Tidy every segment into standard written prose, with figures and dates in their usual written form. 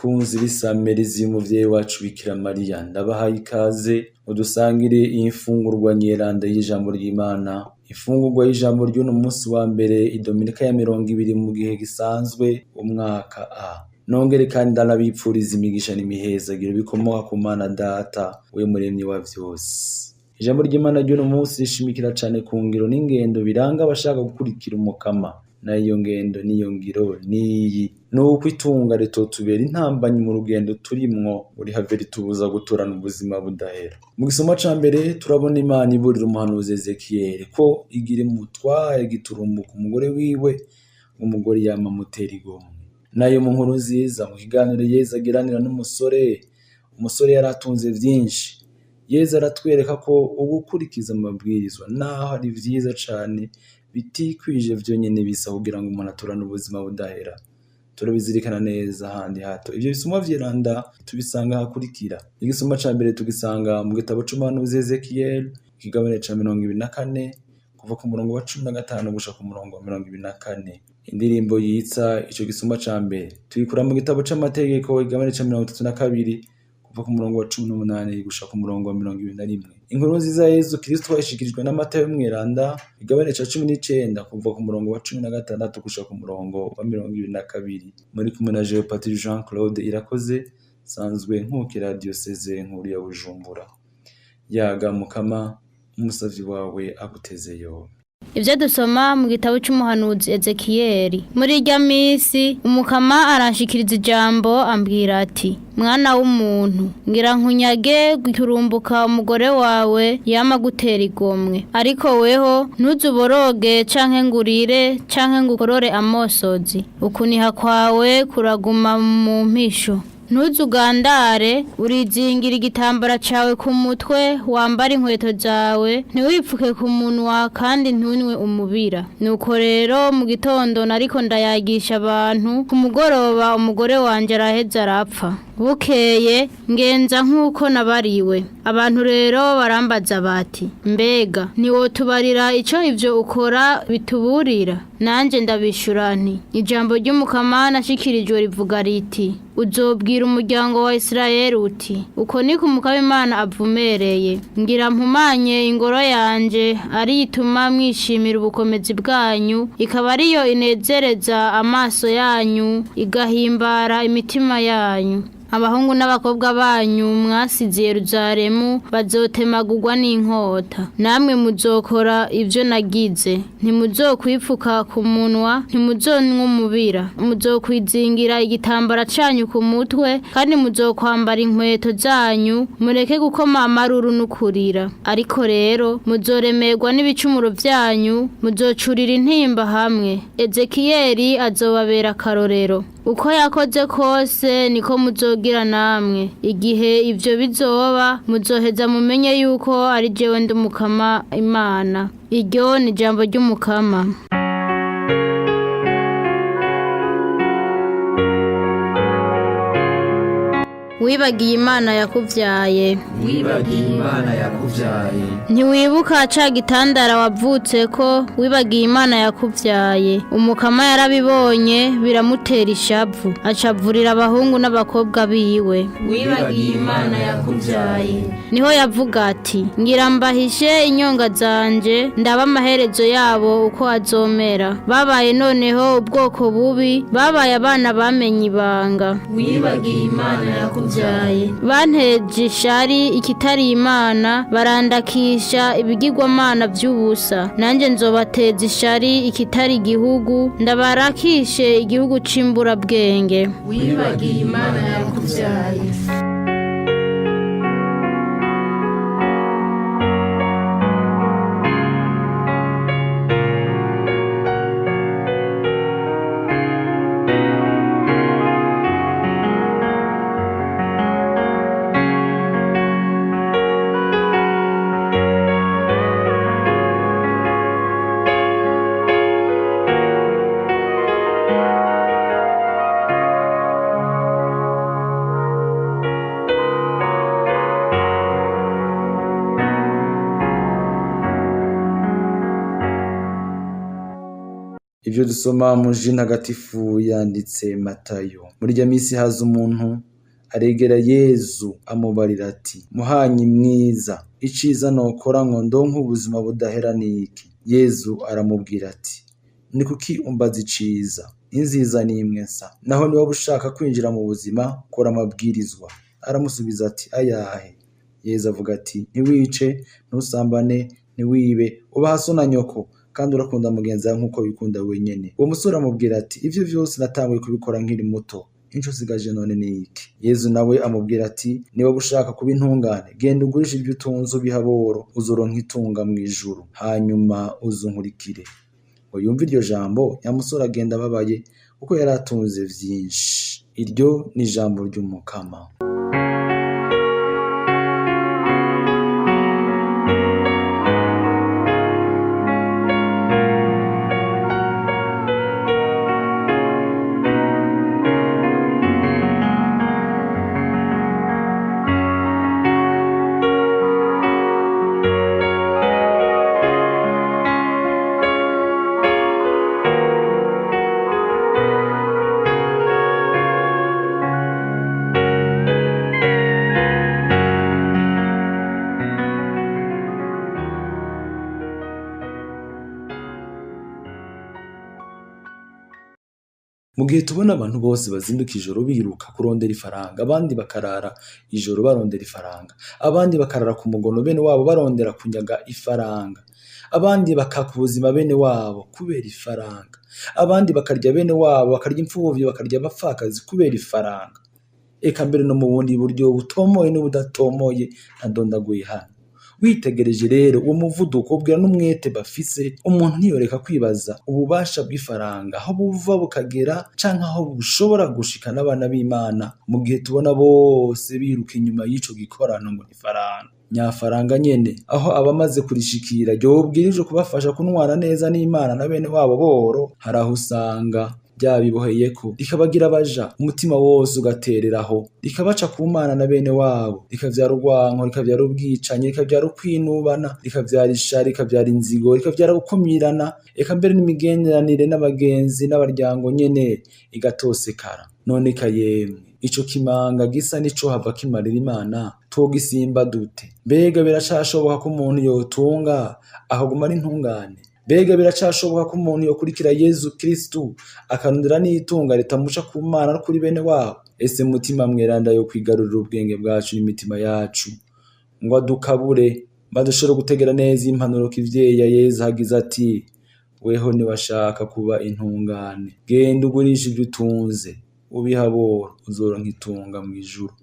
bakunzi b'isamirizi y'umuvyeyi wacu Bikira Mariya, ndabahaye ikaze udusangire iyi mfungurwa nyeranda y'ijambo ry'Imana. Ifungurwa y'ijambo ry'uno munsi wa mbere idominika ya 20 mu gihe gisanzwe umwaka A. Nongere kandi ndanabipfuriza imigisha n'imihezagiro bikomoka ku Mana Data, we muremyi wa vyose. Ijambo ry'Imana ry'uno munsi rishimikira cane ku ngiro n'ingendo biranga abashaka gukurikira umukama. Na iyo ngendo n'iyo ngiro niyi nuko itunga ritotubera intambanyi mu rugendo turimwo urihave ritubuza guturana ubuzima budahera. Mu gisoma ca mbere turabona Imana iburira umuhanuzi Ezekiyeli ko igira umutware giturumbuka umugore wiwe, umugore yama mutera igomwe. Nayo mu nkuru nziza mu kiganiro Yezu agiranira n'umusore, umusore yaratunze vyinshi. Yezu aratwereka ko ugukurikiza amabwirizwa naho ari vyiza cane bitikwije vyonyene bisa kugira ngo umuntu aturane ubuzima budahera. Turabizirikana neza handi hato. Ivyo bisomwa vyeranda tubisanga hakurikira. Igisoma ca mbere tugisanga mu gitabo c'umuhanuzi Ezekiyeli, ikigabane ca 24 kuva ku murongo wa 15 gushika ku murongo wa 24. Indirimbo yitsa ico gisoma ca mbere tuyikura mu gitabo c'amategeko, ikigabane ca 32 kuva ku murongo wa 18 gushika ku murongo wa 21. Inkuru nziza ya Yezu Kristo yashikirijwe na Matayo mweranda, ikigabane ca 19 kuva ku murongo wa 16 gushika ku murongo wa 22. Muri kumwe na Jean-Patrick Jean Claude Irakoze, sanzwe nkukira diocese nkuru ya Bujumbura. Yaga mukama umusavyi wawe aguteze yo. Ivyo dusoma mu gitabo c'umuhanuzi Ezekiyeli. Muri irya misi umukama aranshikiriza ijambo ambwira ati: mwana w'umuntu, ngira nkunyage guturumbuka umugore wawe yama gutera igomwe. Ariko weho ntuzuboroge canke ngurire canke ngukorore amosozi. Ukuniha kwawe kuraguma mu mpisho. Ntuzugandare, urizingira igitambara cawe ku mutwe, wambara inkweto zawe, ntiwipfuke ku munwa kandi ntunywe umubira. Nuko rero mu gitondo nariko ndayagisha abantu, ku mugoroba umugore wanje araheza arapfa. Bukeye ngenza nk'uko nabariwe. Abantu rero barambaza bati: mbega ntiwotubarira ico ivyo ukora bituburira? Nanje ndabishura nti: ijambo ry'umukama nashikirijwe rivuga riti: uzobwira umuryango wa Israeli uti, uko niko umukama Imana avumereye, ngira mpumanye ingoro yanje, arituma mwishimira ubukomezi bwanyu, ikaba ariyo inezereza amaso yanyu, igahimbara imitima yanyu. Abahungu n'abakobwa banyu mwasize Yerusalemu bazotemagurwa n'inkota. Namwe muzokora ivyo nagize. Ntimuzokwipfuka ku munwa, ntimuzonywa umubira. Muzokwizingira igitambara canyu ku mutwe, kandi muzokwambara inkweto zanyu, mureke gukoma amaruru n'ukurira. Ariko rero muzoremerwa n'ibicumuro vyanyu, muzocurira intimba hamwe. Ezekiyeli azobabera akarorero. Uko yakoze kose niko muzogira namwe. Igihe ivyo bizoba, muzoheza mumenye yuko ari jewe ndi umukama Imana. Iryo ni ijambo ry'umukama. Wibagiye Imana yakuvyaye. Wibagiye Imana yakuvyaye. Ntiwibuka ca gitandara wavutse ko wibagiye Imana yakuvyaye. Umukama yarabibonye biramutera ishavu, acavurira abahungu n'abakobwa biwe. Wibagiye Imana yakuvyaye. Niho yavuga ati: ngira mbahishe inyonga zanje, ndaba amaherezo yabo uko azomera. Babaye noneho ubwoko bubi, babaye abana bamenye ibanga. Wibagiye Imana yakuvyaye. Banteje ishari ikitari Imana, barandakisha ibigirwamana vy'ubusa. Nanje nzobateza ishari ikitari igihugu, ndabarakishe igihugu c'imburabwenge. Wibagiye Imana yakuvyaye. Ivyo dusoma mu ntagatifu yanditse Matayo. Muri irya misi haza umuntu aregera Yezu amubarira ati, muhanyi mwiza, iciza nokora ngo ndonke ubuzima budahera niki? Yezu aramubwira ati, ni kuki umbaza iciza? Inziza ni imwe nsa, naho niba ushaka kwinjira mu buzima kora amabwirizwa. Aramusubiza ati, ayahe? Yezu avuga ati, ntiwice, ntusambane, ntiwibe, ubaha so na nyoko, kandi urakunda mugenzi wawe nk'uko wikunda wenyene. Uwo musore amubwira ati, ivyo vyose natanguye kubikora nkiri muto, inco usigaje none ni iki? Yezu nawe amubwira ati, niba ushaka kuba intungane, genda ugurishe ivyo utunze ubihe aboro, uzoronka itunga mw'ijuru, hanyuma uzunkurikire. Ngo yumve iryo jambo, nyamusore agenda ababaye kuko yari atunze vyinshi. Iryo ni ijambo ry'Umukama. Mu gihe tubona abantu bose bazinduka ijoro biruka kurondera ifaranga, abandi bakarara ijoro barondera ifaranga, abandi bakarara ku mugono bene wabo barondera kunyaga ifaranga, abandi bakaka ubuzima bene wabo kubera ifaranga, abandi bakarya bene wabo, bakarya imfuvyi, bakarya abapfakazi kubera ifaranga. Eka mbere no mu bundi buryo butomoye n'ubudatomoye ntadondaguye hano. Witegereje rero uwo muvuduko ubwira n'umwete bafise, umuntu ntiyoreka kwibaza ububasha bw'ifaranga aho buva bukagera canke aho bushobora gushikana abana b'Imana mu gihe tubona bose biruka inyuma y'ico gikorano ngo ifaranga. Nyafaranga nyene aho abamaze kurishikira ryobwirijwe kubafasha kunwana neza n'Imana na bene wabo boro, hari aho usanga ryabiboheyeko rikabagira abaja, umutima wose ugatereraho, rikabaca ku Mana na bene wabo, rikavyara urwanko, rikavyara ubwicanyi, rikavyara ukwinubana, rikavyara ishari, rikavyara inzigo, rikavyara gukumirana, eka mbere n'imigenderanire n'abagenzi n'abaryango nyene igatosekara. None kayemwe ico kimanga gisa nico hava kimarira Imana twogisimba dute? Mbega biracashoboka ko umuntu yotunga akaguma ari intungane? Mbega biracashoboka ko umuntu yokurikira Yezu Kristu akarondera n'itunga ritamuca ku Mana no kuri bene wabo? Ese mutima mweranda yo kwigarurira ubwenge bwacu n'imitima yacu ngo adukabure badushobora gutegera neza impanuro k'ivyeyi ya Yezu hagize ati, weho niwashaka kuba intungane, genda ugurisha ivyo utunze ubihe aboro, uzoronka itunga mw'ijuru,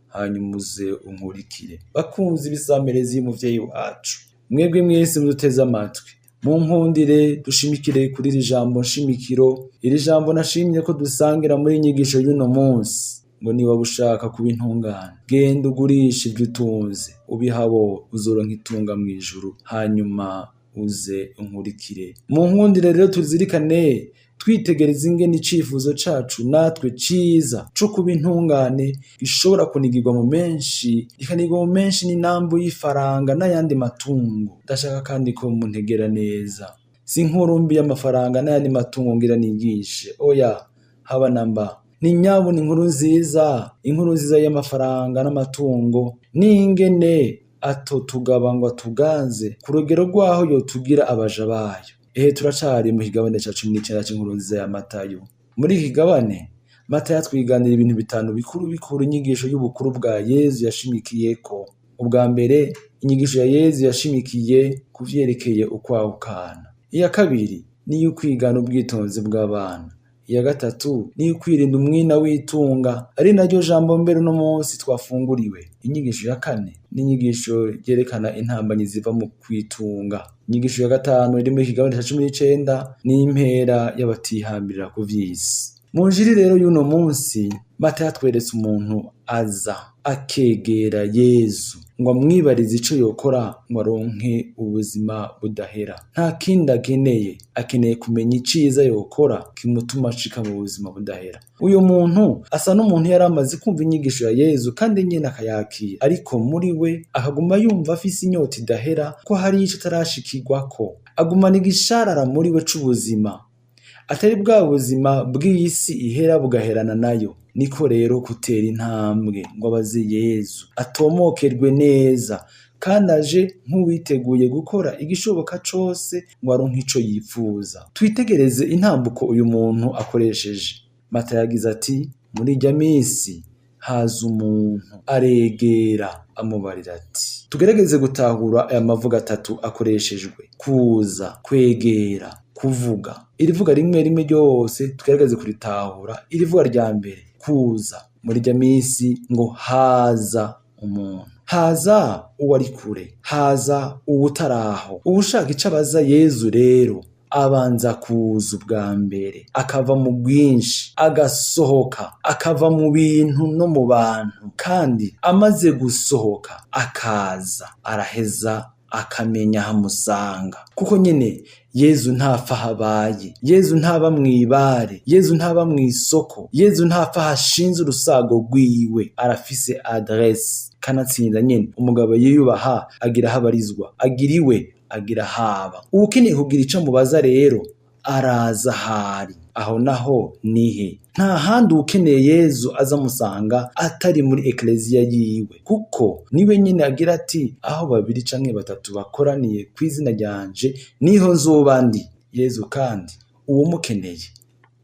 hanyuma uze unkurikire. Bakunzi ibisamerezi y'umuvyeyi wacu, mwebwe mwese muduteze amatwi, munkundire dushimikire kuri iri jambo nshimikiro, iri jambo nashimye ko dusangira muri inyigisho y'uno munsi, ngo niba ushaka kuba intungane, genda ugurisha ivyo utunze ubihe aboro, uzoronka itunga mw'ijuru, hanyuma uze unkurikire. Munkundire rero tuzirikane twitegereza ingene icifuzo cacu natwe ciza co kuba intungane gishobora kunigirwa mu menshi, ikanigwa mu menshi n'inambu y'ifaranga n'ayandi matungo. Ndashaka kandi ko muntegera neza, si inkurumbi y'amafaranga n'ayandi matungo ngira nigishe, oya haba namba. Ni nyabo ni inkuru nziza y'amafaranga n'amatungo, n'ingene atotugabangwa tuganze ku rugero rwaho yotugira abaja bayo. Turacari mu kigabane ca 19 c'inkuru nziza ya Matayo. Muri iki kigabane Matayo atwiganira ibintu bitanu bikuru inyigisho y'ubukuru bwa Yezu yashimikiyeko. Ubwa mbere, inyigisho ya Yezu yashimikiye kuvyerekeye ukwahukana. Iya kabiri ni ukwigana ubwitonzi bw'abana. Iya gatatu ni ukwirinda umwina w'itunga, ari naryo jambo mbere no munsi twafunguriwe. Inyigisho ya kane ni inyigisho yerekana intambanyi ziva mu kwitunga. Inyigisho ya gatanu iri muri kigabane ca 19 ni impera y'abatihambira ku vy'isi. Mu njiri rero y'uno munsi Matayo atweretse umuntu aza akegera Yezu ngo amwibarize ico yokora ngo aronke ubuzima budahera. Nta kindi akeneye kumenya iciza yokora kimutuma ashika mu buzima budahera. Uyu muntu asa n'umuntu yari amaze kumva inyigisho ya Yezu kandi nyene akayakira, ariko muri we akaguma yumva afise inyota idahera ko hari ico atarashikirwako. Agumana igisharara muri we c'ubuzima, atari bwa buzima bw'isi ihera bugaherana nayo. Niko rero gutera intambwe ngo abaze Yezu atomokerwe neza, kandi aje nk'uwiteguye gukora igishoboka cose ngo aronke ico yipfuza. Twitegereze intambuko uyu muntu akoresheje. Matayo yagize ati, muri irya misi haza umuntu aregera amubarira ati. Tugerageze gutahura aya mavuga atatu akoreshejwe: kuza, kwegera, kuvuga. Iri vuga rimwe rimwe ryose tugerageze kuritahura. Iri vuga rya mbere, kuza, muri irya misi ngo haza umuntu. Haza uwari kure, haza uwutaraho. Uwushaka ico abaza Yezu rero abanza kuza ubwa mbere, akava mu bwinshi, agasohoka, akava mu bintu no mu bantu, kandi amaze gusohoka akaza, araheza akamenya hamusanga. Kuko nyene Yezu ntapfa habaye, Yezu ntaba mw'ibare, Yezu ntaba mw'isoko, Yezu ntapfa hashinze urusago rwiwe, arafise adresse. Kanatsinda nyene umugabo yiyubaha agira habarizwa, agira iwe, agira haba. Ukeneye kugira ico mubaza rero araza hari. Aho naho nihe? Nta handi ukeneye Yezu aza musanga atari muri ekleziya yiwe, kuko niwe nyene agira ati, aho babiri canke batatu bakoraniye kw'izina ryanje niho nzoba ndi. Yezu kandi uwo mukeneye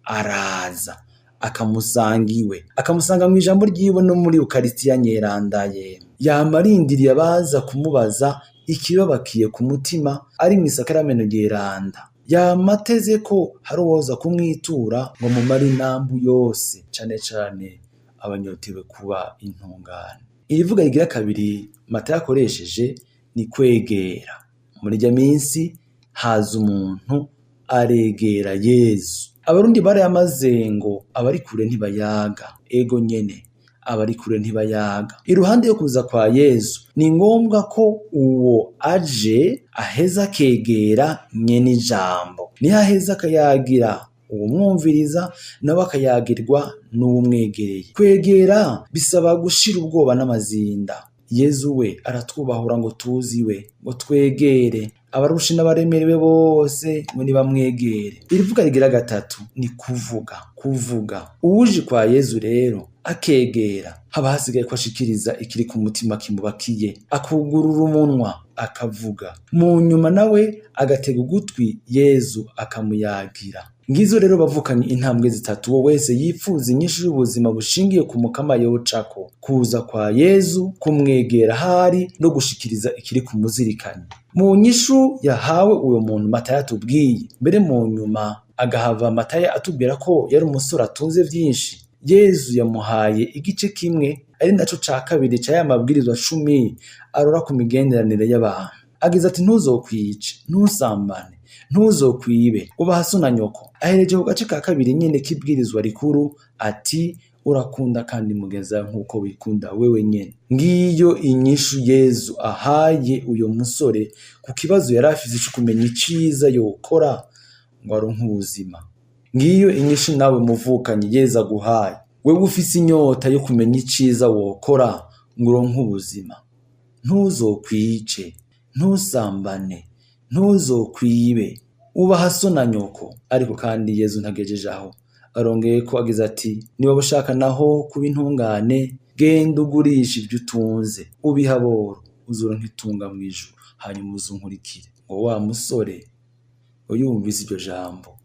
araza akamusanga iwe, akamusanga mu ijambo ryiwe no muri Ukaristiya nyerandaye. Yama arindiriye abaza kumubaza ikibabakiye ku mutima ari mw'isakaramento ryeranda. Yama ateze ko hari uwoza kumwitura ngo mumare inambu yose, cane cane abanyotewe kuba intungane. Iri vuga rigira kabiri Matayo akoresheje ni kwegera. Muri irya minsi haza umuntu aregera Yezu. Abarundi barayamaze ngo abari kure ntibayaga. Ego nyene abari kure ntibayaga. Iruhande yo kuza kwa Yezu ni ngombwa ko uwo aje aheza akegera nyene ijambo. Niho aheza akayagira uwumwumviriza, nawe akayagirwa n'uwumwegereye. Kwegera bisaba gushira ubwoba n'amazinda. Yezu we aratwubahura ngo tuziwe, ngo twegere abarusha n'abaremerewe bose ngo nibamwegere. Iri vuga rigira gatatu ni kuvuga. Kuvuga uwuje kwa Yezu rero akegera, haba hasigaye ko ashikiriza ikiri ku mutima kimubakiye, akugurura umunwa akavuga, mu nyuma nawe agatega ugutwi Yezu akamuyagira. Ngizo rero bavukanye intambwe zitatu uwo wese yifuza inyishu y'ubuzima bushingiye ku mukama yocako: kuza kwa Yezu, kumwegera hari, no gushikiriza ikiri ku muzirikanye. Mu nyishu yahawe uwo muntu Matayo atubwiye, mbere mu nyuma agahava Matayo atubwira ko yari umusore atunze vyinshi. Yezu yamuhaye igice kimwe, ari naco ca kabiri ca ya mabwirizwa 10 arora ku migenderanire y'abantu. Agize ati, ntuzokwice, ntusambane, ntuzokwibe, ubaha so na nyoko. Ahereje ku gace ka kabiri nyene k'ibwirizwa rikuru ati, urakunda kandi mugeza nk'uko wikunda wewe nyene. Ngiyo inyishu Yezu ahaye uyo musore ku kibazo yari afise cyo kumenya iciza yokora ngo aronke ubuzima. Ngiyo inyishu nawe muvukanye Yezu aguhaye, wewe ufise inyota yo kumenya iciza wokora ngo uronke ubuzima. Ntuzokwice, ntusambane, ntuzokwibe, ubaha so na nyoko. Ariko kandi Yezu ntagejeje aho, arongeye ko agize ati, niba ushaka naho kuba intungane, genda ugurisha ibyo utunze ubiha aboro, uzoronka itunga mu ijuru, hanyuma uzunkurikire. Ngo wa musore uyumvise iryo jambo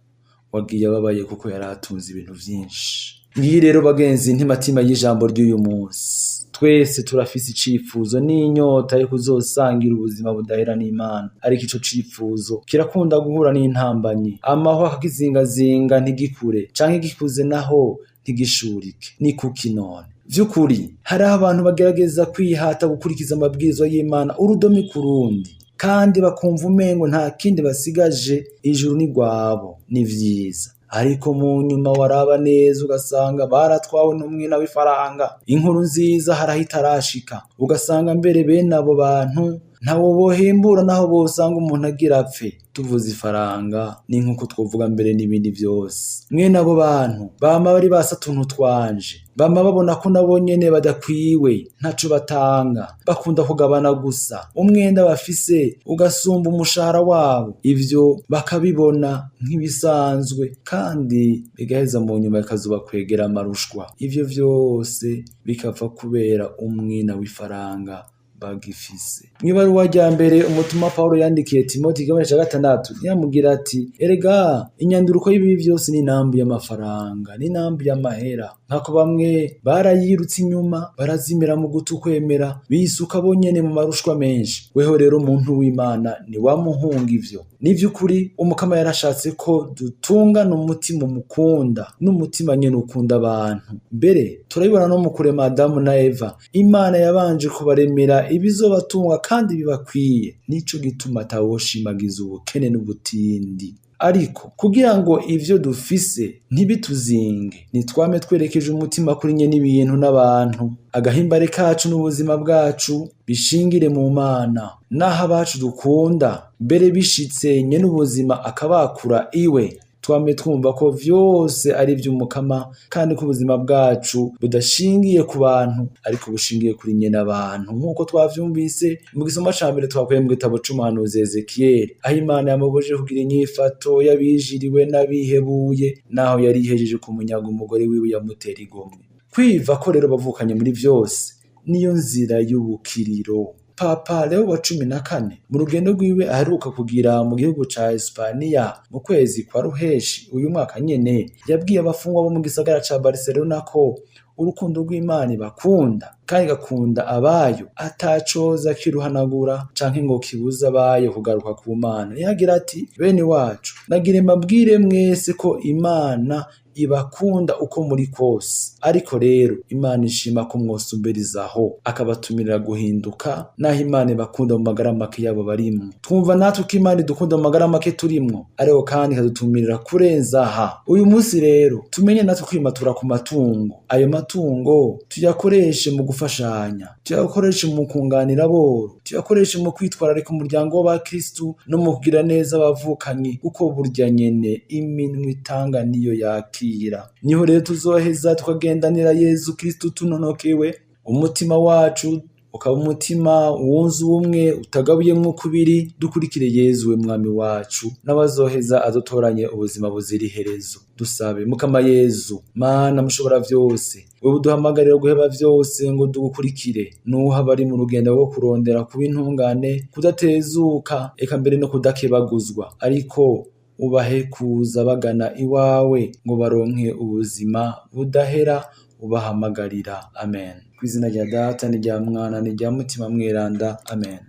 wagiye ababaye kuko yari atunze ibintu vyinshi. Ngiyi rero bagenzi ntimatima y'ijambo ry'uyu munsi. Twese turafise icifuzo n'inyota yo kuzosangira ubuzima budahera n'Imana, ariko ico cifuzo kirakunda guhura n'intambanyi. Amahwa akakizingazinga ntigikure, canke gikuze naho ntigishurike. Ni kuki none? Vy'ukuri hari abantu bagerageza kwihata gukurikiza amabwirizwa y'Imana urudome ku rundi, kandi bakumva umengo nta kindi basigaje, ijuru ni rwabo. Ni vyiza, ariko mu nyuma waraba neza ugasanga baratwawe n'umwina w'ifaranga. Inkuru nziza haraho itarashika, ugasanga mbere bene abo bantu ntawo bohembura naho bosanga umuntu agira apfe. Tuvuze ifaranga ni nkuko twovuga mbere n'ibindi vyose. Mwene abo bantu bama bari basa tuntu twanje, bama babona ko nabo nyene badakwiwe, ntaco batanga, bakunda kugabana gusa, umwenda bafise ugasumba umushahara wabo. Ivyo bakabibona nk'ibisanzwe kandi bigaheza mu nyuma bikazuba kwegera amarushwa. Ivyo vyose bikava kubera umwina w'ifaranga bagifise. Mwibaruwa rya mbere umutumwa Paulo yandikiye Timoti igice ca 6 yamubwira ati erega inyanduruko y'ibibi vyose ni nambi y'amafaranga, ni nambi y'amahera. Nkako bamwe barayirutse inyuma barazimira mu gutukwemera bisuka bonyene mu marushwa menshi. Weho rero umuntu w'Imana ni wamuhunga ivyo. Nivyukuri umukama yarashatse ko dutungana umutima umukunda n'umutima nyene ukunda abantu. Mbere turabibona no mu kurema Adamu na Eva, Imana yabanje kubaremera ibizobatunga kandi bibakwiye. Nico gituma atawoshimagiza ubukene n'ubutindi. Ariko kugira ngo ivyo dufise ntibituzinge, nitwame twerekeje umutima kuri nye n'ibintu n'abantu. Agahimbare kacu n'ubuzima bwacu bishingire mu Mana. Naho abacu dukunda mbere bishitse nye n'ubuzima akabakura iwe, twame twumva ko vyose ari vy'umukama kandi ko ubuzima bwacu budashingiye ku bantu ariko bushingiye kuri nye n'abantu. Nkuko twavyumvise mu gisoma ca mbere twakuye mu gitabo c'umuhanuzi Ezekiyeli, aho Imana yamuboje kugira inyifato y'abijiriwe n'abihebuye naho yari ihejeje kumunyaga umugore wiwe yamutera igomwe. Kwiva ko rero bavukanye muri vyose niyo nzira y'ubukiriro. Papa Leo wa 14 mu rugendo rwiwe aheruka kugira mu gihugu ca Espania mu kwezi kwa Ruheshi uyu mwaka nyene, yabwiye abafungwa bo mu gisagara ca Barcelona ko urukundo rw'Imana bakunda kandi gakunda abayo atacoza kiruhanagura canke ngo kibuza abayo kugaruka ku Mana. Yagira ati bene wacu nagire mbabwire mwese ko Imana ibakunda uko muri kose, ariko rero Imana ishima ko mwosumberizaho akabatumira guhinduka naho Imana ibakunda mu magara make yabo barimwo. Twumva natwe ko Imana idukunda mu magara make turimwo, ariko kandi ikadutumirira kurenza aha. Uyu munsi rero tumenye natwe kwimatura ku matungo. Ayo matungo tuyakoreshe mu gufashanya, tuyakoreshe mu kunganira aboro, tuyakoreshe mu kwitwararika umuryango w'abakristu no mu kugira neza abavukanyi, kuko burya nyene iminwe itanga niyo yakira. Niho rero tuzoheza tukagendanira Yezu Kristu tunonokewe, umutima wacu ukaba umutima wunze ubumwe utagabuyemwo kubiri. Dukurikire Yezu we mwami wacu, n'abazoheza adutoranye ubuzima buzira iherezo. Dusabe Mukama Yezu Mana mushobora vyose, wewe uduhamagarira guheba vyose ngo dugukurikire. Nuha bari mu rugendo rwo kurondera kuba intungane, kudatezuka eka mbere no kudakebaguzwa, ariko ubahe kuza bagana iwawe ngo baronke ubuzima budahera ubahamagarira. Amen. Kw'izina rya Data n'irya Mwana n'irya Mutima Mweranda. Amen.